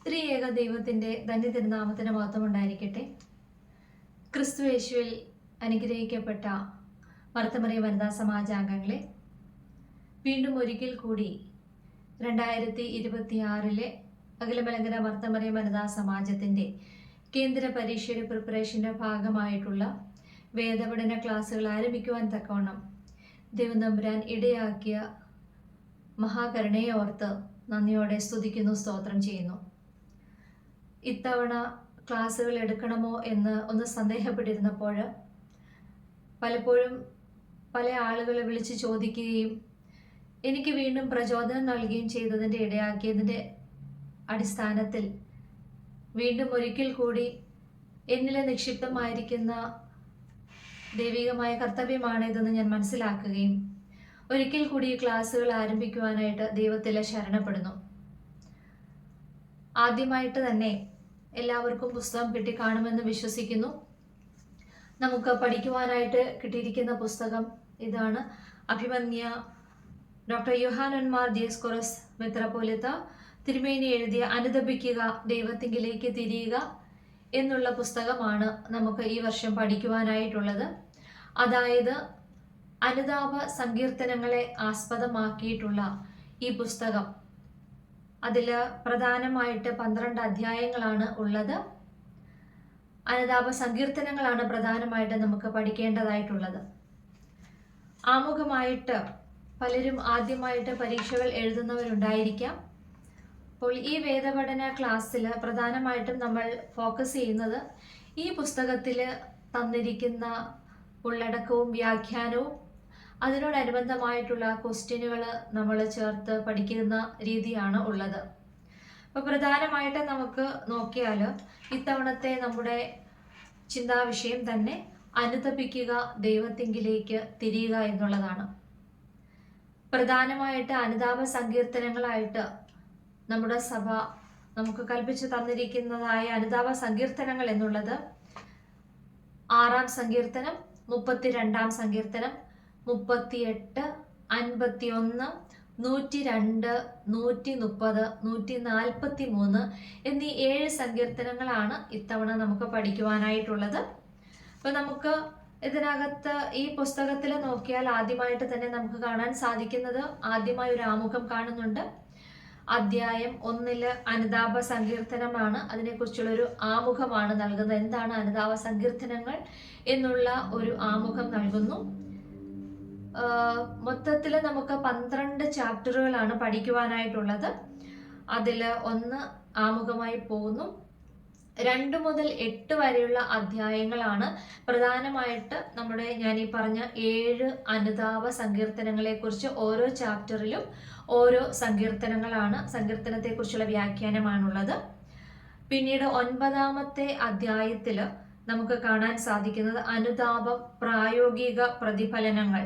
ത്രിയേക ദൈവത്തിൻ്റെ ധന്യതിരുനാമത്തിന് മഹത്വമുണ്ടായിരിക്കട്ടെ. ക്രിസ്തു യേശുവിൽ അനുഗ്രഹിക്കപ്പെട്ട മർത്തമറിയ വനിതാ സമാജാംഗങ്ങളെ, വീണ്ടും ഒരിക്കൽ കൂടി 2026 അഖിലമലങ്കര മർത്തമറിയ വനിതാ സമാജത്തിൻ്റെ കേന്ദ്ര പരീക്ഷയുടെ പ്രിപ്പറേഷൻ്റെ ഭാഗമായിട്ടുള്ള വേദപഠന ക്ലാസ്സുകൾ ആരംഭിക്കുവാൻ തക്കവണ്ണം ദൈവം തമ്പുരാൻ ഇടയാക്കിയ മഹാകരുണയെ ഓർത്ത് നന്ദിയോടെ സ്തുതിക്കുന്നു, സ്തോത്രം ചെയ്യുന്നു. ഇത്തവണ ക്ലാസ്സുകൾ എടുക്കണമോ എന്ന് ഒന്ന് സന്ദേഹപ്പെട്ടിരുന്നപ്പോൾ പലപ്പോഴും പല ആളുകളെ വിളിച്ച് ചോദിക്കുകയും എനിക്ക് വീണ്ടും പ്രചോദനം നൽകുകയും ചെയ്തതിൻ്റെ ഇടയാക്കിയതിൻ്റെ അടിസ്ഥാനത്തിൽ വീണ്ടും ഒരിക്കൽ കൂടി എന്നിലെ നിക്ഷിപ്തമായിരിക്കുന്ന ദൈവികമായ കർത്തവ്യമാണ് ഇതെന്ന് ഞാൻ മനസ്സിലാക്കുകയും ഒരിക്കൽ കൂടി ഈ ക്ലാസ്സുകൾ ആരംഭിക്കുവാനായിട്ട് ദൈവത്തിൽ ശരണപ്പെടുന്നു. ആദ്യമായിട്ട് തന്നെ എല്ലാവർക്കും പുസ്തകം കിട്ടിക്കാണുമെന്ന് വിശ്വസിക്കുന്നു. നമുക്ക് പഠിക്കുവാനായിട്ട് കിട്ടിയിരിക്കുന്ന പുസ്തകം ഇതാണ്. അഭിമന്യ ഡോക്ടർ യോഹാനൻ മാർ ദിയസ്കോറസ് മെത്രാപ്പോലീത്ത തിരുമേനി എഴുതിയ അനുതപിക്കുക, ദൈവത്തിങ്കിലേക്ക് തിരിയുക എന്നുള്ള പുസ്തകമാണ് നമുക്ക് ഈ വർഷം പഠിക്കുവാനായിട്ടുള്ളത്. അതായത് അനുതാപ സങ്കീർത്തനങ്ങളെ ആസ്പദമാക്കിയിട്ടുള്ള ഈ പുസ്തകം, അതിൽ പ്രധാനമായിട്ട് 12 അധ്യായങ്ങളാണ് ഉള്ളത്. അനുതാപ സങ്കീർത്തനങ്ങളാണ് പ്രധാനമായിട്ട് നമുക്ക് പഠിക്കേണ്ടതായിട്ടുള്ളത്. ആമുഖമായിട്ട് പലരും ആദ്യമായിട്ട് പരീക്ഷകൾ എഴുതുന്നവരുണ്ടായിരിക്കാം. അപ്പോൾ ഈ വേദപഠന ക്ലാസ്സിൽ പ്രധാനമായിട്ടും നമ്മൾ ഫോക്കസ് ചെയ്യുന്നത് ഈ പുസ്തകത്തിൽ തന്നിരിക്കുന്ന ഉള്ളടക്കവും വ്യാഖ്യാനവും അതിനോടനുബന്ധമായിട്ടുള്ള ക്വസ്റ്റ്യനുകൾ നമ്മൾ ചേർത്ത് പഠിക്കുന്ന രീതിയാണ് ഉള്ളത്. അപ്പോൾ പ്രധാനമായിട്ട് നമുക്ക് നോക്കിയാൽ ഇത്തവണത്തെ നമ്മുടെ ചിന്താവിഷയം തന്നെ അനുതപിക്കുക, ദൈവത്തിങ്കിലേക്ക് തിരിയുക എന്നുള്ളതാണ്. പ്രധാനമായിട്ട് അനുതാപ സങ്കീർത്തനങ്ങളായിട്ട് നമ്മുടെ സഭ നമുക്ക് കൽപ്പിച്ചു തന്നിരിക്കുന്നതായ അനുതാപ സങ്കീർത്തനങ്ങൾ എന്നുള്ളത് 6-ാം സങ്കീർത്തനം, 32-ാം സങ്കീർത്തനം, 38, 51, 102, 130, 143 എന്നീ 7 സങ്കീർത്തനങ്ങളാണ് ഇത്തവണ നമുക്ക് പഠിക്കുവാനായിട്ടുള്ളത്. അപ്പോൾ നമുക്ക് ഇതിനകത്ത് ഈ പുസ്തകത്തിൽ നോക്കിയാൽ ആദ്യമായിട്ട് തന്നെ നമുക്ക് കാണാൻ സാധിക്കുന്നത്, ആദ്യമായി ഒരു ആമുഖം കാണുന്നുണ്ട്. അധ്യായം 1 അനുതാപ സങ്കീർത്തനമാണ്. അതിനെക്കുറിച്ചുള്ളൊരു ആമുഖമാണ് നൽകുന്നത്. എന്താണ് അനുതാപ സങ്കീർത്തനങ്ങൾ എന്നുള്ള ഒരു ആമുഖം നൽകുന്നു. മൊത്തത്തിൽ നമുക്ക് 12 ചാപ്റ്ററുകളാണ് പഠിക്കുവാനായിട്ടുള്ളത്. അതിൽ 1 ആമുഖമായി പോകുന്നു. 2 മുതൽ 8 വരെയുള്ള അധ്യായങ്ങളാണ് പ്രധാനമായിട്ട് നമ്മുടെ ഞാൻ ഈ പറഞ്ഞ 7 അനുതാപ സങ്കീർത്തനങ്ങളെ കുറിച്ച്. ഓരോ ചാപ്റ്ററിലും ഓരോ സങ്കീർത്തനങ്ങളാണ്, സങ്കീർത്തനത്തെക്കുറിച്ചുള്ള വ്യാഖ്യാനമാണുള്ളത്. പിന്നീട് 9-ാമത്തെ അധ്യായത്തിൽ നമുക്ക് കാണാൻ സാധിക്കുന്നത് അനുതാപം പ്രായോഗിക പ്രതിഫലനങ്ങൾ,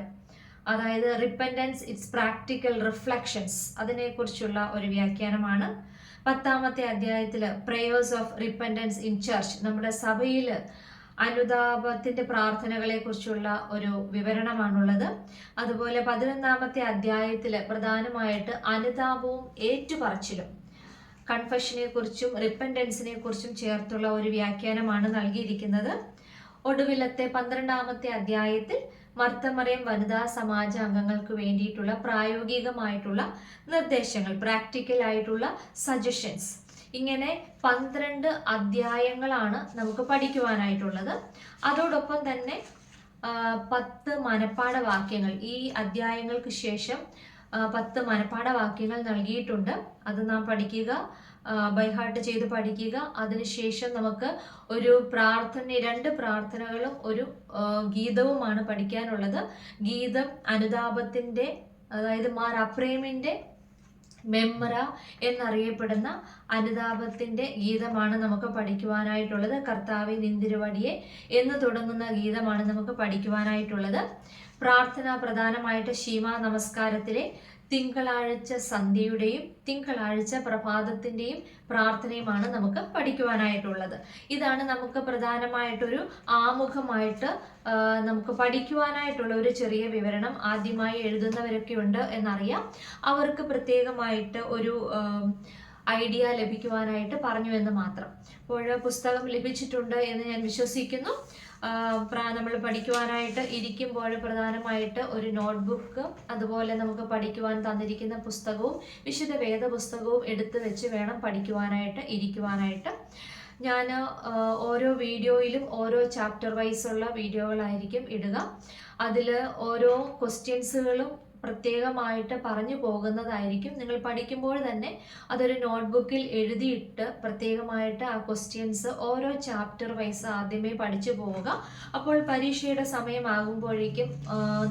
അതായത് റിപ്പൻറ്റൻസ് ഇറ്റ്സ് പ്രാക്ടിക്കൽ റിഫ്ലക്ഷൻസ്, അതിനെക്കുറിച്ചുള്ള ഒരു വ്യാഖ്യാനമാണ്. 10-ാമത്തെ അധ്യായത്തിൽ prayers of repentance in church, നമ്മുടെ സഭയിൽ അനുതാപത്തിൻ്റെ പ്രാർത്ഥനകളെ കുറിച്ചുള്ള ഒരു വിവരണമാണുള്ളത്. അതുപോലെ 11-ാമത്തെ അധ്യായത്തിൽ പ്രധാനമായിട്ട് അനുതാപവും ഏറ്റുപറച്ചിലും, കൺഫഷനെ കുറിച്ചും റിപ്പൻറ്റൻസിനെ കുറിച്ചും ചേർത്തുള്ള ഒരു വ്യാഖ്യാനമാണ് നൽകിയിരിക്കുന്നത്. ഒടുവിലത്തെ 12-ാമത്തെ അധ്യായത്തിൽ മർത്തമറിയം വനിതാ സമാജ അംഗങ്ങൾക്ക് വേണ്ടിയിട്ടുള്ള പ്രായോഗികമായിട്ടുള്ള നിർദ്ദേശങ്ങൾ, പ്രാക്ടിക്കൽ ആയിട്ടുള്ള സജഷൻസ്, ഇങ്ങനെ 12 അധ്യായങ്ങളാണ് നമുക്ക് പഠിക്കുവാനായിട്ടുള്ളത്. അതോടൊപ്പം തന്നെ 10 മനപ്പാഠ വാക്യങ്ങൾ, ഈ അധ്യായങ്ങൾക്ക് ശേഷം 10 മനപ്പാഠ വാക്യങ്ങൾ നൽകിയിട്ടുണ്ട്. അത് നാം പഠിക്കുക, ബൈഹാർട്ട് ചെയ്ത് പഠിക്കുക. അതിനുശേഷം നമുക്ക് ഒരു 2 പ്രാർത്ഥനകളും ഒരു ഗീതവുമാണ് പഠിക്കാനുള്ളത്. ഗീതം അനുതാപത്തിൻ്റെ, അതായത് മാർ അപ്രേമിൻ്റെ മെമ്മറ എന്നറിയപ്പെടുന്ന അനുതാപത്തിൻ്റെ ഗീതമാണ് നമുക്ക് പഠിക്കുവാനായിട്ടുള്ളത്. കർത്താവേ നിന്തിരുവടിയെ എന്ന് തുടങ്ങുന്ന ഗീതമാണ് നമുക്ക് പഠിക്കുവാനായിട്ടുള്ളത്. പ്രാർത്ഥന പ്രധാനമായിട്ട് ശീമാ നമസ്കാരത്തിലെ തിങ്കളാഴ്ച സന്ധ്യയുടെയും തിങ്കളാഴ്ച പ്രഭാതത്തിൻ്റെയും പ്രാർത്ഥനയുമാണ് നമുക്ക് പഠിക്കുവാനായിട്ടുള്ളത്. ഇതാണ് നമുക്ക് പ്രധാനമായിട്ടൊരു ആമുഖമായിട്ട് നമുക്ക് പഠിക്കുവാനായിട്ടുള്ള ഒരു ചെറിയ വിവരണം. ആദ്യമായി എഴുതുന്നവരൊക്കെ ഉണ്ട് എന്നറിയാം. അവർക്ക് പ്രത്യേകമായിട്ട് ഒരു ഐഡിയ ലഭിക്കുവാനായിട്ട് പറഞ്ഞു എന്ന് മാത്രം. അപ്പോൾ പുസ്തകം ലഭിച്ചിട്ടുണ്ട് എന്ന് ഞാൻ വിശ്വസിക്കുന്നു. നമ്മൾ പഠിക്കുവാനായിട്ട് ഇരിക്കുമ്പോൾ പ്രധാനമായിട്ട് ഒരു നോട്ട്ബുക്ക്, അതുപോലെ നമുക്ക് പഠിക്കുവാൻ തന്നിരിക്കുന്ന പുസ്തകവും വിശുദ്ധ വേദ പുസ്തകവും എടുത്തു വെച്ച് വേണം പഠിക്കുവാനായിട്ട് ഇരിക്കുവാനായിട്ട്. ഞാൻ ഓരോ വീഡിയോയിലും ഓരോ ചാപ്റ്റർ വൈസ് ഉള്ള വീഡിയോകളായിരിക്കും ഇടുക. അതിൽ ഓരോ ക്വസ്റ്റ്യൻസുകളും പ്രത്യേകമായിട്ട് പറഞ്ഞു പോകുന്നതായിരിക്കും. നിങ്ങൾ പഠിക്കുമ്പോൾ തന്നെ അതൊരു നോട്ട്ബുക്കിൽ എഴുതിയിട്ട് പ്രത്യേകമായിട്ട് ആ ക്വസ്റ്റ്യൻസ് ഓരോ ചാപ്റ്റർ വൈസ് ആദ്യമേ പഠിച്ചു പോവുക. അപ്പോൾ പരീക്ഷയുടെ സമയമാകുമ്പോഴേക്കും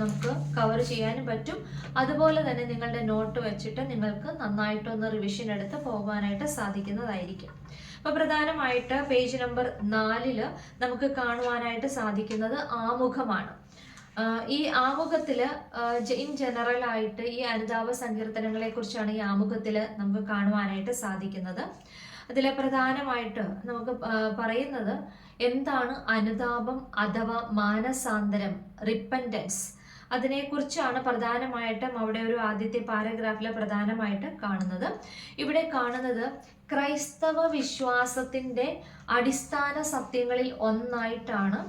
നമുക്ക് കവർ ചെയ്യാനും പറ്റും. അതുപോലെ തന്നെ നിങ്ങളുടെ നോട്ട് വെച്ചിട്ട് നിങ്ങൾക്ക് നന്നായിട്ടൊന്ന് റിവിഷൻ എടുത്ത് പോകാനായിട്ട് സാധിക്കുന്നതായിരിക്കും. അപ്പോൾ പ്രധാനമായിട്ട് പേജ് നമ്പർ 4 നമുക്ക് കാണുവാനായിട്ട് സാധിക്കുന്നത് ആമുഖമാണ്. ഈ ആമുഖത്തിൽ ഇൻ ജനറൽ ആയിട്ട് ഈ അനുതാപ സങ്കീർത്തനങ്ങളെ കുറിച്ചാണ് ഈ ആമുഖത്തിൽ നമുക്ക് കാണുവാനായിട്ട് സാധിക്കുന്നത്. അതിൽ പ്രധാനമായിട്ട് നമുക്ക് പറയുന്നത് എന്താണ് അനുതാപം അഥവാ മാനസാന്തരം, റിപ്പൻറ്റൻസ്, അതിനെക്കുറിച്ചാണ് പ്രധാനമായിട്ടും അവിടെ ഒരു ആദ്യത്തെ പാരഗ്രാഫിൽ പ്രധാനമായിട്ട് കാണുന്നത്. ഇവിടെ കാണുന്നത് ക്രൈസ്തവ വിശ്വാസത്തിൻ്റെ അടിസ്ഥാന സത്യങ്ങളിൽ ഒന്നായിട്ടാണ്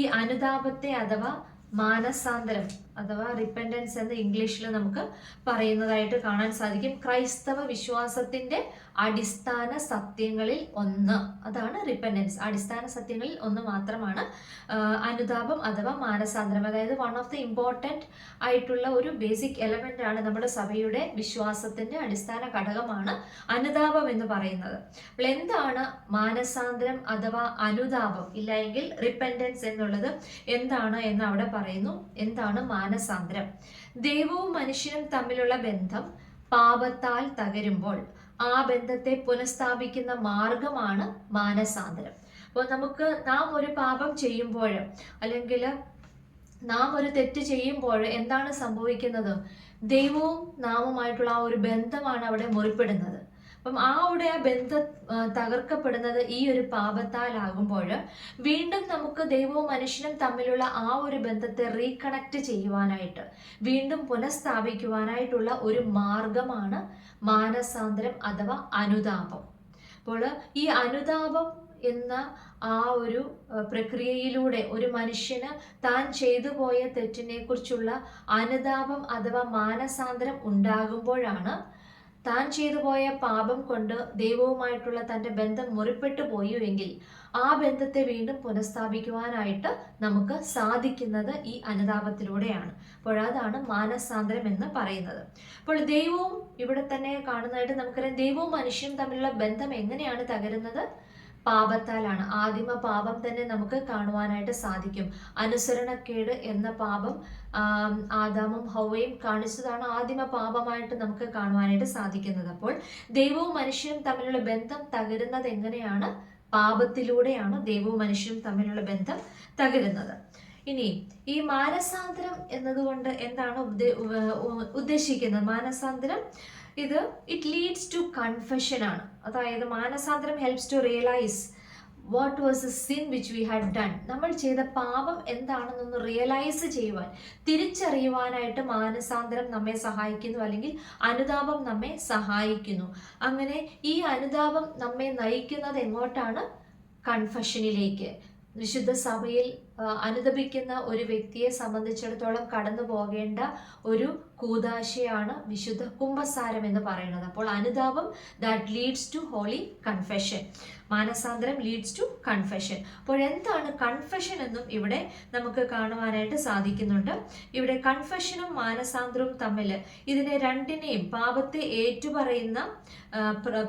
ഈ അനുതാപത്തെ അഥവാ മാനസാന്തരം അഥവാ റിപ്പൻറ്റൻസ് എന്ന് ഇംഗ്ലീഷിൽ നമുക്ക് പറയുന്നതായിട്ട് കാണാൻ സാധിക്കും. ക്രൈസ്തവ വിശ്വാസത്തിൻ്റെ അടിസ്ഥാന സത്യങ്ങളിൽ ഒന്ന്, അതാണ് റിപ്പൻറ്റൻസ്. അടിസ്ഥാന സത്യങ്ങളിൽ ഒന്ന് മാത്രമാണ് അനുതാപം അഥവാ മാനസാന്തരം. അതായത് വൺ ഓഫ് ദി ഇമ്പോർട്ടൻറ്റ് ആയിട്ടുള്ള ഒരു ബേസിക് എലമെൻ്റ് ആണ് നമ്മുടെ സഭയുടെ വിശ്വാസത്തിൻ്റെ അടിസ്ഥാന ഘടകമാണ് അനുതാപം എന്ന് പറയുന്നത്. അപ്പോൾ എന്താണ് മാനസാന്തരം അഥവാ അനുതാപം, ഇല്ല എങ്കിൽ റിപ്പൻറ്റൻസ് എന്നുള്ളത് എന്താണ് എന്ന് അവിടെ പറയുന്നു. എന്താണ് മാനസാന്തരം? ദൈവവും മനുഷ്യനും തമ്മിലുള്ള ബന്ധം പാപത്താൽ തകരുമ്പോൾ ആ ബന്ധത്തെ പുനഃസ്ഥാപിക്കുന്ന മാർഗമാണ് മാനസാന്തരം. അപ്പോൾ നാം ഒരു പാപം ചെയ്യുമ്പോൾ അല്ലെങ്കിൽ നാം ഒരു തെറ്റ് ചെയ്യുമ്പോൾ എന്താണ് സംഭവിക്കുന്നത്? ദൈവവും നാമുമായിട്ടുള്ള ആ ഒരു ബന്ധമാണ് അവിടെ മുറിപ്പെടുന്നത്. അപ്പം ആ ബന്ധം തകർക്കപ്പെടുന്നത് ഈ ഒരു പാപത്താലാകുമ്പോൾ വീണ്ടും നമുക്ക് ദൈവവും മനുഷ്യനും തമ്മിലുള്ള ആ ഒരു ബന്ധത്തെ റീകണക്ട് ചെയ്യുവാനായിട്ട്, വീണ്ടും പുനഃസ്ഥാപിക്കുവാനായിട്ടുള്ള ഒരു മാർഗമാണ് മാനസാന്തരം അഥവാ അനുതാപം. അപ്പോൾ ഈ അനുതാപം എന്ന ആ ഒരു പ്രക്രിയയിലൂടെ ഒരു മനുഷ്യന് താൻ ചെയ്തു പോയ തെറ്റിനെ കുറിച്ചുള്ള അനുതാപം അഥവാ മാനസാന്തരം ഉണ്ടാകുമ്പോഴാണ് താൻ ചെയ്തു പോയ പാപം കൊണ്ട് ദൈവവുമായിട്ടുള്ള തൻ്റെ ബന്ധം മുറിപ്പെട്ടു പോയുവെങ്കിൽ ആ ബന്ധത്തെ വീണ്ടും പുനഃസ്ഥാപിക്കുവാനായിട്ട് നമുക്ക് സാധിക്കുന്നത് ഈ അനുതാപത്തിലൂടെയാണ്. അപ്പോൾ അതാണ് മാനസാന്തരം എന്ന് പറയുന്നത്. അപ്പോൾ ദൈവവും ഇവിടെ തന്നെ കാണുന്നതായിട്ട് നമുക്കറിയാം, ദൈവവും മനുഷ്യനും തമ്മിലുള്ള ബന്ധം എങ്ങനെയാണ് തകരുന്നത്? പാപത്താലാണ്. ആദിമ പാപം തന്നെ നമുക്ക് കാണുവാനായിട്ട് സാധിക്കും. അനുസരണക്കേട് എന്ന പാപം ആദാമും ഹൗവയും കാണിച്ചതാണ് ആദിമ പാപമായിട്ട് നമുക്ക് കാണുവാനായിട്ട് സാധിക്കുന്നത്. അപ്പോൾ ദൈവവും മനുഷ്യനും തമ്മിലുള്ള ബന്ധം തകരുന്നത് എങ്ങനെയാണ്? പാപത്തിലൂടെയാണ് ദൈവവും മനുഷ്യനും തമ്മിലുള്ള ബന്ധം തകരുന്നത്. ഇനി ഈ മാനസാന്തരം എന്നതുകൊണ്ട് എന്താണ് ഉദ്ദേശിക്കുന്നത്? മാനസാന്തരം ഇറ്റ് ലീഡ്സ് ടു കൺഫെഷൻ ആണ്. അതായത് മാനസാന്തരം helps to realise what was the sin which we had done. നമ്മൾ ചെയ്ത പാപം എന്താണെന്നൊന്ന് റിയലൈസ് ചെയ്യുവാൻ, തിരിച്ചറിയുവാനായിട്ട് മാനസാന്തരം നമ്മെ സഹായിക്കുന്നു, അല്ലെങ്കിൽ അനുതാപം നമ്മെ സഹായിക്കുന്നു. അങ്ങനെ ഈ അനുതാപം നമ്മെ നയിക്കുന്നത് എങ്ങോട്ടാണ്? കൺഫെഷനിലേക്ക്. വിശുദ്ധ സഭയിൽ അനുതപിക്കുന്ന ഒരു വ്യക്തിയെ സംബന്ധിച്ചിടത്തോളം കടന്നു പോകേണ്ട ഒരു കൂദാശയാണ് വിശുദ്ധ കുംഭസാരം എന്ന് പറയുന്നത്. അപ്പോൾ അനുതാപം that leads to holy confession. മാനസാന്തരം ലീഡ്സ് ടു കൺഫെഷൻ. അപ്പോൾ എന്താണ് കൺഫെഷൻ എന്നും ഇവിടെ നമുക്ക് കാണുവാനായിട്ട് സാധിക്കുന്നുണ്ട്. ഇവിടെ കൺഫെഷനും മാനസാന്തരവും തമ്മിൽ ഇതിനെ രണ്ടിനെയും, പാപത്തെ ഏറ്റുപറയുന്ന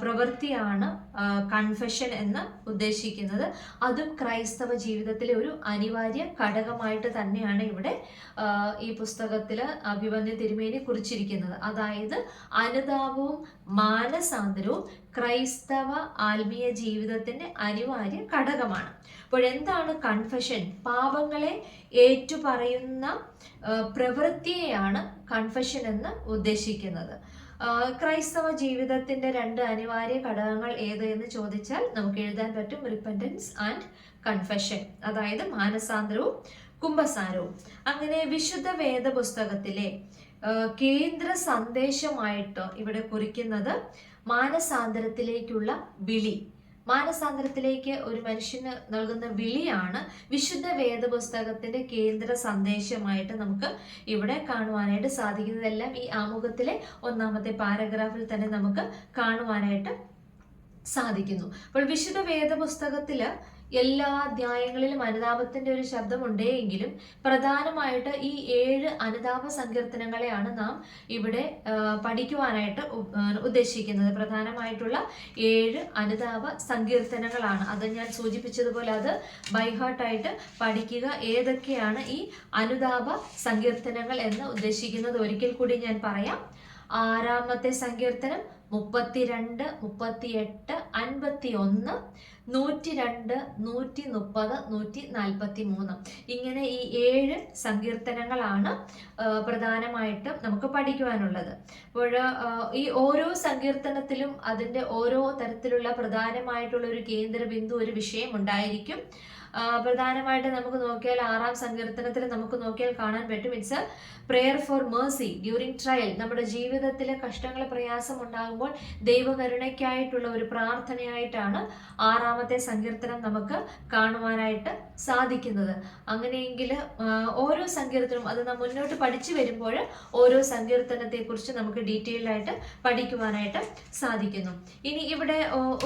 പ്രവൃത്തിയാണ് കൺഫെഷൻ എന്ന് ഉദ്ദേശിക്കുന്നത്. അതും ക്രൈസ്തവ ജീവിതത്തിലെ ഒരു അനിവാര്യ ഘടകമായിട്ട് തന്നെയാണ് ഇവിടെ ഈ പുസ്തകത്തിൽ അഭിമന്യ തിരുമേനി കുറിച്ചിരിക്കുന്നത്. അതായത് അനുതാപവും മാനസാന്തരവും ക്രൈസ്തവ ആത്മീയ ജീവിതത്തിന്റെ അനിവാര്യ ഘടകമാണ്. അപ്പോൾ എന്താണ് കൺഫെഷൻ? പാപങ്ങളെ ഏറ്റുപറയുന്ന പ്രവൃത്തിയെയാണ് കൺഫെഷൻ എന്ന് ഉദ്ദേശിക്കുന്നത്. ക്രൈസ്തവ ജീവിതത്തിന്റെ രണ്ട് അനിവാര്യ ഘടകങ്ങൾ ഏത് എന്ന് ചോദിച്ചാൽ നമുക്ക് എഴുതാൻ പറ്റും: റിപ്പൻറ്റൻസ് ആൻഡ് കൺഫെഷൻ, അതായത് മാനസാന്തരവും കുംഭസാരവും. അങ്ങനെ വിശുദ്ധ വേദ പുസ്തകത്തിലെ കേന്ദ്ര സന്ദേശമായിട്ട് ഇവിടെ കുറിക്കുന്നത് മാനസാന്തരത്തിലേക്കുള്ള വിളി. മാനസാന്തരത്തിലേക്ക് ഒരു മനുഷ്യന് നൽകുന്ന വിളിയാണ് വിശുദ്ധ വേദപുസ്തകത്തിന്റെ കേന്ദ്ര സന്ദേശമായിട്ട് നമുക്ക് ഇവിടെ കാണുവാനായിട്ട് സാധിക്കുന്നതെല്ലാം ഈ ആമുഖത്തിലെ 1-ാമത്തെ പാരഗ്രാഫിൽ തന്നെ നമുക്ക് കാണുവാനായിട്ട് സാധിക്കുന്നു. അപ്പോൾ വിശുദ്ധ വേദപുസ്തകത്തില് എല്ലാ അധ്യായങ്ങളിലും അനുതാപത്തിന്റെ ഒരു ശബ്ദം ഉണ്ടെങ്കിലും പ്രധാനമായിട്ട് ഈ 7 അനുതാപ സങ്കീർത്തനങ്ങളെയാണ് നാം ഇവിടെ പഠിക്കുവാനായിട്ട് ഉദ്ദേശിക്കുന്നത്. പ്രധാനമായിട്ടുള്ള 7 അനുതാപ സങ്കീർത്തനങ്ങളാണ്. അത് ഞാൻ സൂചിപ്പിച്ചതുപോലെ അത് ബൈഹാർട്ടായിട്ട് പഠിക്കുക. ഏതൊക്കെയാണ് ഈ അനുതാപ സങ്കീർത്തനങ്ങൾ എന്ന് ഉദ്ദേശിക്കുന്നത് ഒരിക്കൽ കൂടി ഞാൻ പറയാം. 6-ാമത്തെ സങ്കീർത്തനം, 32, 38, 51, 102, 130, 143 ഇങ്ങനെ ഈ 7 സങ്കീർത്തനങ്ങളാണ് പ്രധാനമായിട്ടും നമുക്ക് പഠിക്കുവാനുള്ളത്. അപ്പോൾ ഈ ഓരോ സങ്കീർത്തനത്തിലും അതിൻ്റെ ഓരോ തരത്തിലുള്ള പ്രധാനമായിട്ടുള്ള ഒരു കേന്ദ്ര ബിന്ദു, ഒരു വിഷയം ഉണ്ടായിരിക്കും. പ്രധാനമായിട്ട് നമുക്ക് നോക്കിയാൽ 6-ാം സങ്കീർത്തനത്തിൽ നമുക്ക് നോക്കിയാൽ കാണാൻ പറ്റും, it's A prayer four Mercy during trial. നമ്മുടെ ജീവിതത്തിലെ കഷ്ടങ്ങൾ, പ്രയാസം ഉണ്ടാകുമ്പോൾ ദൈവകരുണയ്ക്കായിട്ടുള്ള ഒരു പ്രാർത്ഥനയായിട്ടാണ് 6-ാമത്തെ സങ്കീർത്തനം നമുക്ക് കാണുവാനായിട്ട് സാധിക്കുന്നത്. അങ്ങനെയെങ്കിൽ ഓരോ സങ്കീർത്തനവും അത് നാം മുന്നോട്ട് പഠിച്ചു വരുമ്പോൾ ഓരോ സങ്കീർത്തനത്തെ കുറിച്ച് നമുക്ക് ഡീറ്റെയിൽഡ് ആയിട്ട് പഠിക്കുവാനായിട്ട് സാധിക്കുന്നു. ഇനി ഇവിടെ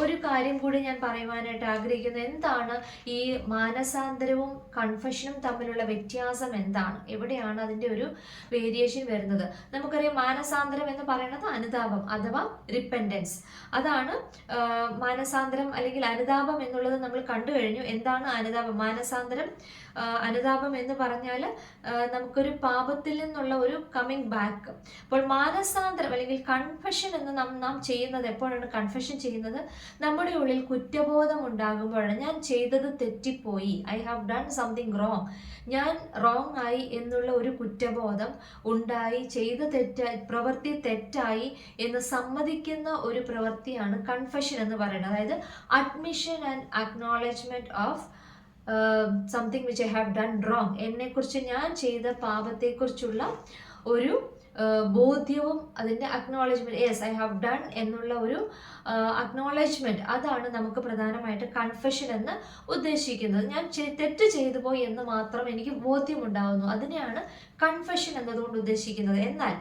ഒരു കാര്യം കൂടി ഞാൻ പറയുവാനായിട്ട് ആഗ്രഹിക്കുന്നു. എന്താണ് ഈ മാനസാന്തരവും കൺഫെഷനും തമ്മിലുള്ള വ്യത്യാസം? എന്താണ്, എവിടെയാണ് അതിൻ്റെ ഒരു വേരിയേഷൻ വരുന്നത്? നമുക്കറിയാം, മാനസാന്തരം എന്ന് പറയുന്നത് അനുതാപം അഥവാ റിപ്പൻറ്റൻസ്. അതാണ് മാനസാന്തരം അല്ലെങ്കിൽ അനുതാപം എന്നുള്ളത് നമ്മൾ കണ്ടു കഴിഞ്ഞു. എന്താണ് അനുതാപം? അനുതാപം എന്ന് പറഞ്ഞാൽ നമുക്കൊരു പാപത്തിൽ നിന്നുള്ള ഒരു കമ്മിങ് ബാക്ക്. അപ്പോൾ മാനസാന്തരം അല്ലെങ്കിൽ കൺഫെഷൻ എന്ന് നാം ചെയ്യുന്നത് എപ്പോഴാണ്? കൺഫെഷൻ ചെയ്യുന്നത് നമ്മുടെ ഉള്ളിൽ കുറ്റബോധം ഉണ്ടാകുമ്പോഴാണ്. ഞാൻ ചെയ്തത് തെറ്റിപ്പോയി, I have done something wrong, ഞാൻ റോങ് ആയി എന്നുള്ള ഒരു കുറ്റബോധം ഉണ്ടായി, പ്രവൃത്തി തെറ്റായി എന്ന് സമ്മതിക്കുന്ന ഒരു പ്രവൃത്തിയാണ് കൺഫെഷൻ എന്ന് പറയുന്നത്. അതായത് admission and acknowledgement of something which I have done wrong. എന്നെക്കുറിച്ച്, ഞാൻ ചെയ്ത പാപത്തെക്കുറിച്ചുള്ള ഒരു ബോധ്യവും അതിൻ്റെ acknowledgement, yes I have done എന്നുള്ള ഒരു അക്നോളജ്മെന്റ്, അതാണ് നമുക്ക് പ്രധാനമായിട്ട് കൺഫെഷൻ എന്ന് ഉദ്ദേശിക്കുന്നത്. ഞാൻ തെറ്റ് ചെയ്തു പോയി എന്ന് മാത്രം എനിക്ക് ബോധ്യമുണ്ടാകുന്നു, അതിനെയാണ് കൺഫെഷൻ എന്നതുകൊണ്ട് ഉദ്ദേശിക്കുന്നത്. എന്നാൽ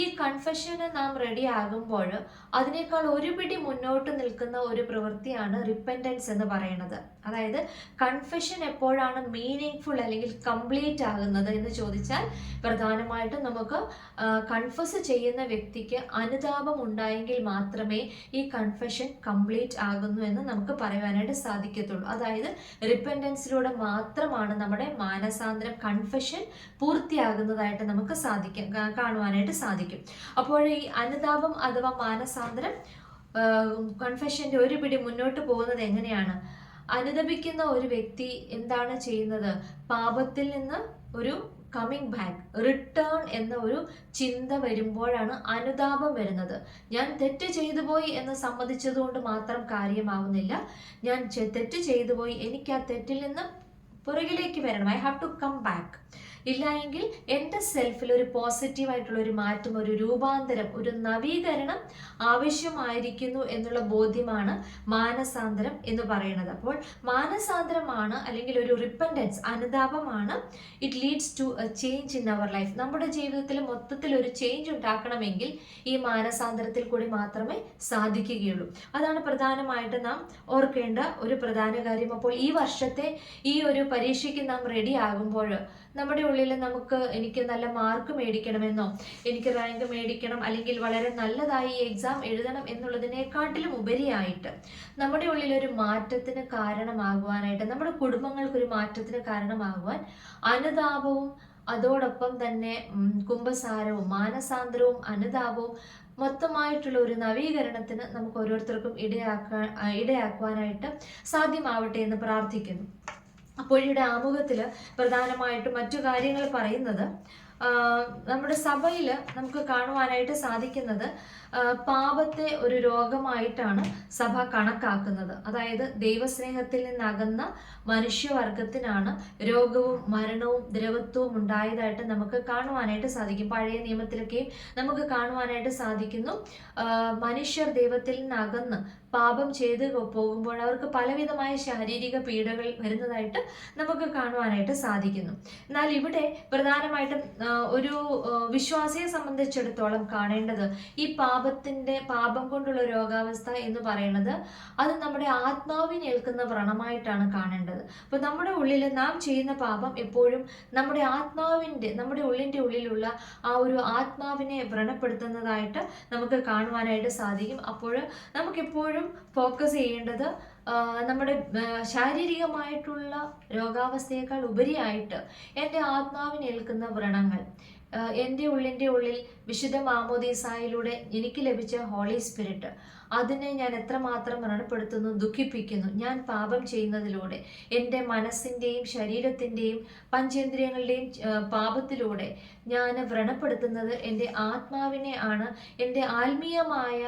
ഈ കൺഫെഷന് നാം റെഡി ആകുമ്പോൾ അതിനേക്കാൾ ഒരു പിടി മുന്നോട്ട് നിൽക്കുന്ന ഒരു പ്രവൃത്തിയാണ് റിപ്പൻറ്റൻസ് എന്ന് പറയുന്നത്. അതായത് കൺഫെഷൻ എപ്പോഴാണ് മീനിങ് ഫുൾ അല്ലെങ്കിൽ കംപ്ലീറ്റ് ആകുന്നത് എന്ന് ചോദിച്ചാൽ പ്രധാനമായിട്ടും നമുക്ക് കൺഫസ് ചെയ്യുന്ന വ്യക്തിക്ക് അനുതാപം ഉണ്ടായെങ്കിൽ മാത്രമേ ഈ കൺഫെഷൻ കംപ്ലീറ്റ് ആകുന്നു എന്ന് നമുക്ക് പറയുവാനായിട്ട് സാധിക്കത്തുള്ളൂ. അതായത് റിപ്പൻറ്റൻസിലൂടെ മാത്രമാണ് നമ്മുടെ മാനസാന്തരം, കൺഫെഷൻ പൂർത്തിയാകുന്നതായിട്ട് നമുക്ക് കാണുവാനായിട്ട് സാധിക്കും. അപ്പോൾ ഈ അനുതാപം അഥവാ മാനസാന്തരം, കൺഫെഷന്റെ ഒരു പിടി മുന്നോട്ട് പോകുന്നത് എങ്ങനെയാണ്? അനുതപിക്കുന്ന ഒരു വ്യക്തി എന്താണ് ചെയ്യുന്നത്? പാപത്തിൽ നിന്ന് ഒരു കമ്മിങ് ബാക്ക്, റിട്ടേൺ എന്ന ഒരു ചിന്ത വരുമ്പോഴാണ് അനുതാപം വരുന്നത്. ഞാൻ തെറ്റ് ചെയ്തു പോയി എന്ന് സമ്മതിച്ചതുകൊണ്ട് മാത്രം കാര്യമാവുന്നില്ല. ഞാൻ തെറ്റ് ചെയ്തു പോയി, എനിക്ക് ആ തെറ്റിൽ നിന്ന് പുറകിലേക്ക് വരണം, I have to come back. ഇല്ല എങ്കിൽ എൻ്റെ സെൽഫിൽ ഒരു പോസിറ്റീവായിട്ടുള്ള ഒരു മാറ്റം, ഒരു രൂപാന്തരം, ഒരു നവീകരണം ആവശ്യമായിരിക്കുന്നു എന്നുള്ള ബോധ്യമാണ് മാനസാന്തരം എന്ന് പറയുന്നത്. അപ്പോൾ മാനസാന്തരമാണ് അല്ലെങ്കിൽ ഒരു റിപ്പൻറ്റൻസ്, അനുതാപമാണ്, it leads to a change in our life. നമ്മുടെ ജീവിതത്തിൽ മൊത്തത്തിൽ ഒരു ചേഞ്ച് ഉണ്ടാക്കണമെങ്കിൽ ഈ മാനസാന്തരത്തിൽ കൂടി മാത്രമേ സാധിക്കുകയുള്ളൂ. അതാണ് പ്രധാനമായിട്ട് നാം ഓർക്കേണ്ട ഒരു പ്രധാന കാര്യം. അപ്പോൾ ഈ വർഷത്തെ ഈ ഒരു പരീക്ഷയ്ക്ക് നാം റെഡി ആകുമ്പോൾ നമ്മുടെ ഉള്ളിൽ എനിക്ക് നല്ല മാർക്ക് മേടിക്കണമെന്നോ, എനിക്ക് റാങ്ക് മേടിക്കണം, അല്ലെങ്കിൽ വളരെ നല്ലതായി ഈ എക്സാം എഴുതണം എന്നുള്ളതിനെക്കാട്ടിലും ഉപരിയായിട്ട് നമ്മുടെ ഉള്ളിൽ ഒരു മാറ്റത്തിന് കാരണമാകുവാനായിട്ട്, നമ്മുടെ കുടുംബങ്ങൾക്കൊരു മാറ്റത്തിന് കാരണമാകുവാൻ അനുതാപവും അതോടൊപ്പം തന്നെ കുംഭസാരവും മാനസാന്തരവും അനുതാപവും മൊത്തമായിട്ടുള്ള ഒരു നവീകരണത്തിന് നമുക്ക് ഓരോരുത്തർക്കും ഇടയാക്കുവാനായിട്ട് സാധ്യമാവട്ടെ എന്ന് പ്രാർത്ഥിക്കുന്നു. അപ്പോൾ ഇവിടെ ആമുഖത്തിൽ പ്രധാനമായിട്ടും മറ്റു കാര്യങ്ങൾ പറയുന്നത്, നമ്മുടെ സഭയിൽ നമുക്ക് കാണുവാനായിട്ട് സാധിക്കുന്നത് പാപത്തെ ഒരു രോഗമായിട്ടാണ് സഭ കണക്കാക്കുന്നത്. അതായത് ദൈവസ്നേഹത്തിൽ നിന്നകന്ന മനുഷ്യവർഗത്തിനാണ് രോഗവും മരണവും ദ്രവത്വവും ഉണ്ടായതായിട്ട് നമുക്ക് കാണുവാനായിട്ട് സാധിക്കും. പഴയ നിയമത്തിലൊക്കെയും നമുക്ക് കാണുവാനായിട്ട് സാധിക്കുന്നു. മനുഷ്യർ ദൈവത്തിൽ നിന്നകന്ന് പാപം ചെയ്ത് പോകുമ്പോൾ അവർക്ക് പലവിധമായ ശാരീരിക പീഡകൾ വരുന്നതായിട്ട് നമുക്ക് കാണുവാനായിട്ട് സാധിക്കുന്നു. എന്നാൽ ഇവിടെ പ്രധാനമായിട്ടും ഒരു വിശ്വാസിയെ സംബന്ധിച്ചിടത്തോളം കാണേണ്ടത് ഈ പാപം കൊണ്ടുള്ള രോഗാവസ്ഥ എന്ന് പറയുന്നത് അത് നമ്മുടെ ആത്മാവിനെ ഏൽക്കുന്ന വ്രണമായിട്ടാണ് കാണേണ്ടത്. അപ്പൊ നമ്മുടെ ഉള്ളിൽ നാം ചെയ്യുന്ന പാപം എപ്പോഴും നമ്മുടെ നമ്മുടെ ഉള്ളിലുള്ള ആ ഒരു ആത്മാവിനെ വ്രണപ്പെടുത്തുന്നതായിട്ട് നമുക്ക് കാണുവാനായിട്ട് സാധിക്കും. അപ്പോൾ നമുക്കെപ്പോഴും ഫോക്കസ് ചെയ്യേണ്ടത് നമ്മുടെ ശാരീരികമായിട്ടുള്ള രോഗാവസ്ഥയേക്കാൾ ഉപരിയായിട്ട് എൻ്റെ ആത്മാവിന് ഏൽക്കുന്ന വ്രണങ്ങൾ, എൻ്റെ ഉള്ളിൽ വിശുദ്ധ മാമോദീസായിലൂടെ എനിക്ക് ലഭിച്ച ഹോളി സ്പിരിറ്റ്, അതിനെ ഞാൻ എത്രമാത്രം വ്രണപ്പെടുത്തുന്നു, ദുഃഖിപ്പിക്കുന്നു. ഞാൻ പാപം ചെയ്യുന്നതിലൂടെ എൻ്റെ മനസ്സിൻ്റെയും ശരീരത്തിൻ്റെയും പഞ്ചേന്ദ്രിയങ്ങളുടെയും പാപത്തിലൂടെ ഞാൻ വ്രണപ്പെടുത്തുന്നത് എൻ്റെ ആത്മാവിനെ ആണ്, എൻ്റെ ആത്മീയമായ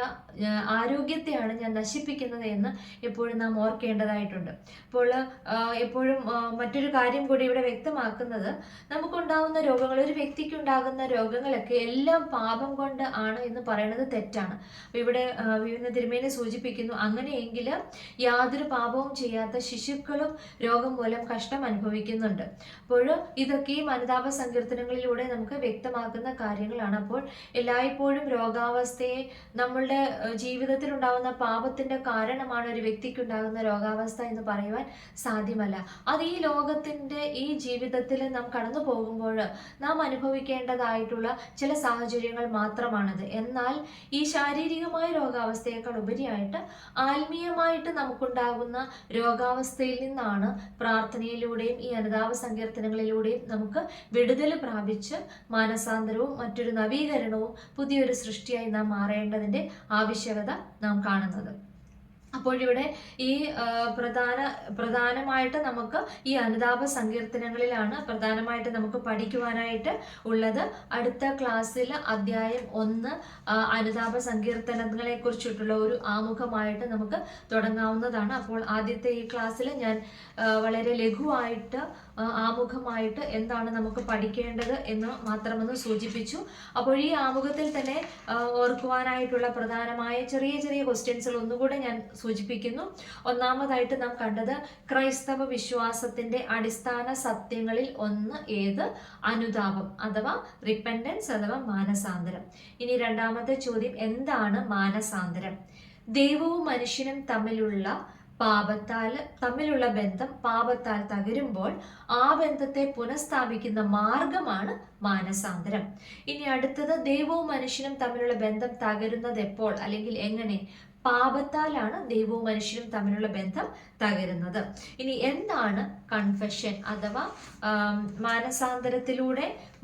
ആരോഗ്യത്തെയാണ് ഞാൻ നശിപ്പിക്കുന്നത് എന്ന് എപ്പോഴും നാം ഓർക്കേണ്ടതായിട്ടുണ്ട്. അപ്പോൾ എപ്പോഴും മറ്റൊരു കാര്യം കൂടി ഇവിടെ വ്യക്തമാക്കുന്നത്, നമുക്കുണ്ടാകുന്ന രോഗങ്ങൾ, ഒരു വ്യക്തിക്ക് ഉണ്ടാകുന്ന രോഗങ്ങളൊക്കെ എല്ലാം പാപം കൊണ്ട് ആണ് എന്ന് പറയുന്നത് തെറ്റാണ്. അപ്പോൾ ഇവിടെ വിവിധ തിരുമേനി സൂചിപ്പിക്കുന്നു, അങ്ങനെയെങ്കിൽ യാതൊരു പാപവും ചെയ്യാത്ത ശിശുക്കളും രോഗം മൂലം കഷ്ടം അനുഭവിക്കുന്നുണ്ട്. അപ്പോൾ ഇതൊക്കെയും അനുതാപ സങ്കീർത്തനങ്ങളിലൂടെ നമുക്ക് വ്യക്തമാക്കുന്ന കാര്യങ്ങളാണ്. അപ്പോൾ എല്ലായ്പ്പോഴും രോഗാവസ്ഥയെ നമ്മളുടെ ജീവിതത്തിൽ ഉണ്ടാകുന്ന പാപത്തിന്റെ കാരണമാണ് ഒരു വ്യക്തിക്ക് ഉണ്ടാകുന്ന രോഗാവസ്ഥ എന്ന് പറയുവാൻ സാധ്യമല്ല. അത് ഈ ലോകത്തിന്റെ ഈ ജീവിതത്തിൽ നാം കടന്നു പോകുമ്പോൾ നാം അനുഭവിക്കേണ്ടതായിട്ടുള്ള ചില സാഹചര്യങ്ങൾ മാത്രമാണത്. എന്നാൽ ഈ ശാരീരികമായ രോഗാവസ്ഥയേക്കാൾ ഉപരിയായിട്ട് ആത്മീയമായിട്ട് നമുക്കുണ്ടാകുന്ന രോഗാവസ്ഥയിൽ നിന്നാണ് പ്രാർത്ഥനയിലൂടെയും ഈ അനുതാപ സങ്കീർത്തനങ്ങളിലൂടെയും നമുക്ക് വിടുതൽ പ്രാപിച്ച് മാനസാന്തരവും മറ്റൊരു നവീകരണവും പുതിയൊരു സൃഷ്ടിയായി നാം മാറേണ്ടതിൻ്റെ ആവശ്യകത നാം കാണുന്നത്. അപ്പോൾ ഇവിടെ ഈ പ്രധാനമായിട്ട് നമുക്ക് ഈ അനുതാപ സങ്കീർത്തനങ്ങളിലാണ് പ്രധാനമായിട്ട് നമുക്ക് പഠിക്കുവാനായിട്ട് ഉള്ളത്. അടുത്ത ക്ലാസ്സിൽ അധ്യായം 1 അനുതാപ സങ്കീർത്തനങ്ങളെ കുറിച്ചിട്ടുള്ള ഒരു ആമുഖമായിട്ട് നമുക്ക് തുടങ്ങാവുന്നതാണ്. അപ്പോൾ ആദ്യത്തെ ഈ ക്ലാസ്സിൽ ഞാൻ വളരെ ലഘുവായിട്ട് ആമുഖമായിട്ട് എന്താണ് നമുക്ക് പഠിക്കേണ്ടത് എന്ന് മാത്രമെന്ന് സൂചിപ്പിച്ചു. അപ്പോൾ ഈ ആമുഖത്തിൽ തന്നെ ഓർക്കുവാനായിട്ടുള്ള പ്രധാനമായ ചെറിയ ചെറിയ ക്വസ്റ്റ്യൻസുകൾ ഒന്നുകൂടെ ഞാൻ സൂചിപ്പിക്കുന്നു. ഒന്നാമതായിട്ട് നാം കണ്ടത് ക്രൈസ്തവ വിശ്വാസത്തിന്റെ അടിസ്ഥാന സത്യങ്ങളിൽ ഒന്ന് ഏത്? അനുതാപം അഥവാ റിപ്പൻഡൻസ് അഥവാ മാനസാന്തരം. ഇനി രണ്ടാമത്തെ ചോദ്യം, എന്താണ് മാനസാന്തരം? ദൈവവും മനുഷ്യനും തമ്മിലുള്ള ബന്ധം പാപത്താൽ തകരുമ്പോൾ ആ ബന്ധത്തെ പുനഃസ്ഥാപിക്കുന്ന മാർഗമാണ് മാനസാന്തരം. ഇനി അടുത്തത്, ദൈവവും മനുഷ്യനും തമ്മിലുള്ള ബന്ധം തകരുന്നത് എപ്പോൾ അല്ലെങ്കിൽ എങ്ങനെ? പാപത്താലാണ് ദൈവവും മനുഷ്യനും തമ്മിലുള്ള ബന്ധം തകരുന്നത്. ഇനി എന്താണ് കൺഫെഷൻ അഥവാ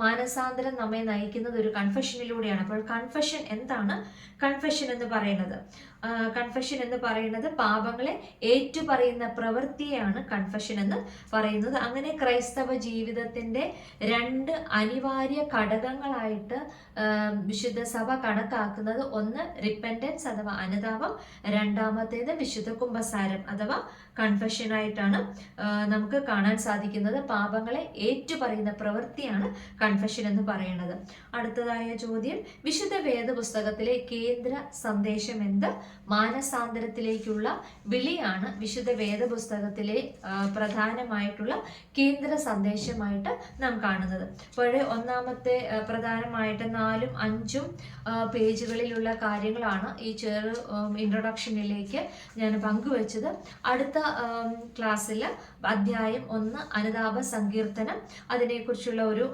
മാനസാന്തരം നമ്മെ നയിക്കുന്നത് ഒരു കൺഫെഷനിലൂടെയാണ്. അപ്പോൾ കൺഫെഷൻ എന്താണ്? കൺഫെഷൻ എന്ന് പറയുന്നത് പാപങ്ങളെ ഏറ്റുപറയുന്ന പ്രവൃത്തിയെയാണ് കൺഫെഷൻ എന്ന് പറയുന്നത്. അങ്ങനെ ക്രൈസ്തവ ജീവിതത്തിന്റെ 2 അനിവാര്യ ഘടകങ്ങളായിട്ട് വിശുദ്ധ സഭ കണക്കാക്കുന്നത്, ഒന്ന് റിപ്പൻഡൻസ് അഥവാ അനുതാപം, രണ്ടാമത്തേത് വിശുദ്ധ കുമ്പസാരം അഥവാ കൺഫെഷൻ ആയിട്ടാണ് നമുക്ക് കാണാൻ സാധിക്കുന്നത്. പാപങ്ങളെ ഏറ്റുപറയുന്ന പ്രവൃത്തിയാണ് കൺഫെഷൻ എന്ന് പറയുന്നത്. അടുത്തതായ ചോദ്യം, വിശുദ്ധ വേദപുസ്തകത്തിലെ കേന്ദ്ര സന്ദേശം എന്ത്? മാനസാന്തരത്തിലേക്കുള്ള വിളിയാണ് വിശുദ്ധ വേദപുസ്തകത്തിലെ പ്രധാനമായിട്ടുള്ള കേന്ദ്ര സന്ദേശമായിട്ട് നാം കാണുന്നത്. അപ്പോൾ ഒന്നാമത്തെ പ്രധാനമായിട്ട് 4ഉം 5ഉം പേജുകളിലുള്ള കാര്യങ്ങളാണ് ഈ ചെറു ഇൻട്രൊഡക്ഷനിലേക്ക് ഞാൻ പങ്കുവച്ചത്. അടുത്ത ക്ലാസ്സിൽ അധ്യായം 1 അനുതാപ സങ്കീർത്തനം, അതിനെക്കുറിച്ചുള്ള ഒരു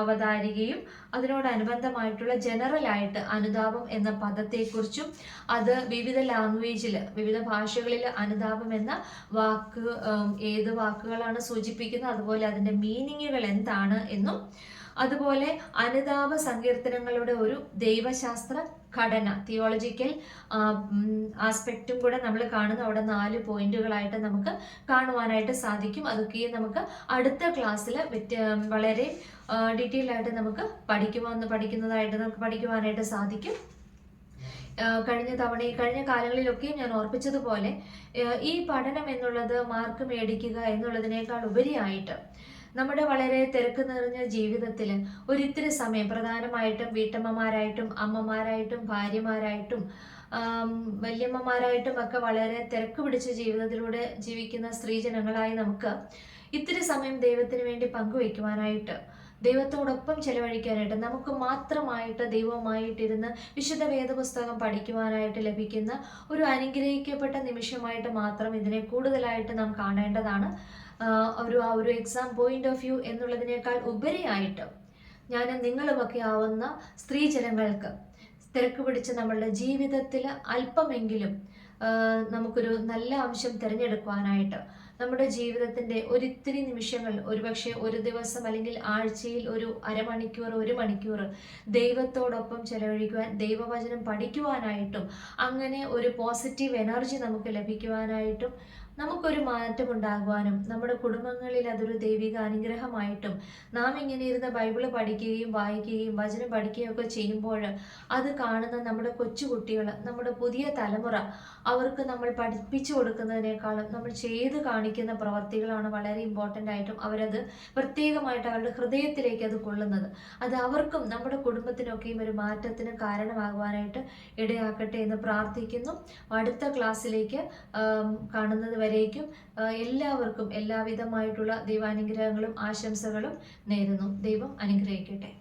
അവതാരികയും അതിനോടനുബന്ധമായിട്ടുള്ള ജനറലായിട്ട് അനുതാപം എന്ന പദത്തെക്കുറിച്ചും അത് വിവിധ ഭാഷകളിൽ അനുതാപം എന്ന വാക്ക് ഏത് വാക്കുകളാണ് സൂചിപ്പിക്കുന്നത്, അതുപോലെ അതിൻ്റെ മീനിങ്ങുകൾ എന്താണ് എന്നും, അതുപോലെ അനുതാപ സങ്കീർത്തനങ്ങളുടെ ഒരു ദൈവശാസ്ത്ര ഘടന, തിയോളജിക്കൽ ആസ്പെക്റ്റും കൂടെ നമ്മൾ കാണുന്ന അവിടെ 4 പോയിന്റുകളായിട്ട് നമുക്ക് കാണുവാനായിട്ട് സാധിക്കും. അതൊക്കെ നമുക്ക് അടുത്ത ക്ലാസ്സിൽ വളരെ ഡീറ്റെയിൽ ആയിട്ട് നമുക്ക് പഠിക്കുവാനായിട്ട് സാധിക്കും. കഴിഞ്ഞ കാലങ്ങളിലൊക്കെയും ഞാൻ ഓർപ്പിച്ചതുപോലെ ഈ പഠനം എന്നുള്ളത് മാർക്ക് മേടിക്കുക എന്നുള്ളതിനേക്കാൾ ഉപരിയായിട്ട് നമ്മുടെ വളരെ തിരക്ക് നിറഞ്ഞ ജീവിതത്തിൽ ഒരിത്തിരി സമയം, പ്രധാനമായിട്ടും വീട്ടമ്മമാരായിട്ടും അമ്മമാരായിട്ടും ഭാര്യമാരായിട്ടും വല്യമ്മമാരായിട്ടും ഒക്കെ വളരെ തിരക്ക് പിടിച്ച ജീവിതത്തിലൂടെ ജീവിക്കുന്ന സ്ത്രീജനങ്ങളായി നമുക്ക് ഇത്തിരി സമയം ദൈവത്തിന് വേണ്ടി പങ്കുവയ്ക്കുവാനായിട്ട്, ദൈവത്തോടൊപ്പം ചെലവഴിക്കാനായിട്ട്, നമുക്ക് മാത്രമായിട്ട് ദൈവവുമായിട്ടിരുന്ന് വിശുദ്ധ വേദപുസ്തകം പഠിക്കുവാനായിട്ട് ലഭിക്കുന്ന ഒരു അനുഗ്രഹിക്കപ്പെട്ട നിമിഷമായിട്ട് മാത്രം ഇതിനെ കൂടുതലായിട്ട് നാം കാണേണ്ടതാണ്. ഒരു എക്സാം പോയിന്റ് ഓഫ് വ്യൂ എന്നുള്ളതിനേക്കാൾ ഉപരിയായിട്ട് നിങ്ങളുമൊക്കെ ആവുന്ന സ്ത്രീജനങ്ങൾക്ക് തിരക്ക് പിടിച്ച് നമ്മളുടെ ജീവിതത്തിൽ അല്പമെങ്കിലും നമുക്കൊരു നല്ല അംശം തിരഞ്ഞെടുക്കുവാനായിട്ട്, നമ്മുടെ ജീവിതത്തിൻ്റെ ഒരിത്തിരി നിമിഷങ്ങൾ, ഒരുപക്ഷെ ഒരു ദിവസം അല്ലെങ്കിൽ ആഴ്ചയിൽ ഒരു അരമണിക്കൂർ 1 മണിക്കൂർ ദൈവത്തോടൊപ്പം ചെലവഴിക്കുവാൻ, ദൈവവചനം പഠിക്കുവാനായിട്ടും, അങ്ങനെ ഒരു പോസിറ്റീവ് എനർജി നമുക്ക് ലഭിക്കുവാനായിട്ടും, നമുക്കൊരു മാറ്റം ഉണ്ടാകുവാനും, നമ്മുടെ കുടുംബങ്ങളിൽ അതൊരു ദൈവിക അനുഗ്രഹമായിട്ടും, നാം ഇങ്ങനെ ഇരുന്ന് ബൈബിള് പഠിക്കുകയും വായിക്കുകയും വചനം പഠിക്കുകയും ഒക്കെ ചെയ്യുമ്പോൾ അത് കാണുന്ന നമ്മുടെ കൊച്ചുകുട്ടികൾ, നമ്മുടെ പുതിയ തലമുറ, അവർക്ക് നമ്മൾ പഠിപ്പിച്ചു കൊടുക്കുന്നതിനേക്കാളും നമ്മൾ ചെയ്ത് കാണിക്കുന്ന പ്രവർത്തികളാണ് വളരെ ഇമ്പോർട്ടൻ്റ് ആയിട്ടും അവരത് പ്രത്യേകമായിട്ട് അവരുടെ ഹൃദയത്തിലേക്ക് അത് കൊള്ളുന്നത്. അത് അവർക്കും നമ്മുടെ കുടുംബത്തിനൊക്കെയും ഒരു മാറ്റത്തിന് കാരണമാകുവാനായിട്ട് ഇടയാക്കട്ടെ എന്ന് പ്രാർത്ഥിക്കുന്നു. അടുത്ത ക്ലാസ്സിലേക്ക് കാണുന്നത് വരേക്കും എല്ലാവർക്കും എല്ലാവിധമായിട്ടുള്ള ദൈവാനുഗ്രഹങ്ങളും ആശംസകളും നേരുന്നു. ദൈവം അനുഗ്രഹിക്കട്ടെ.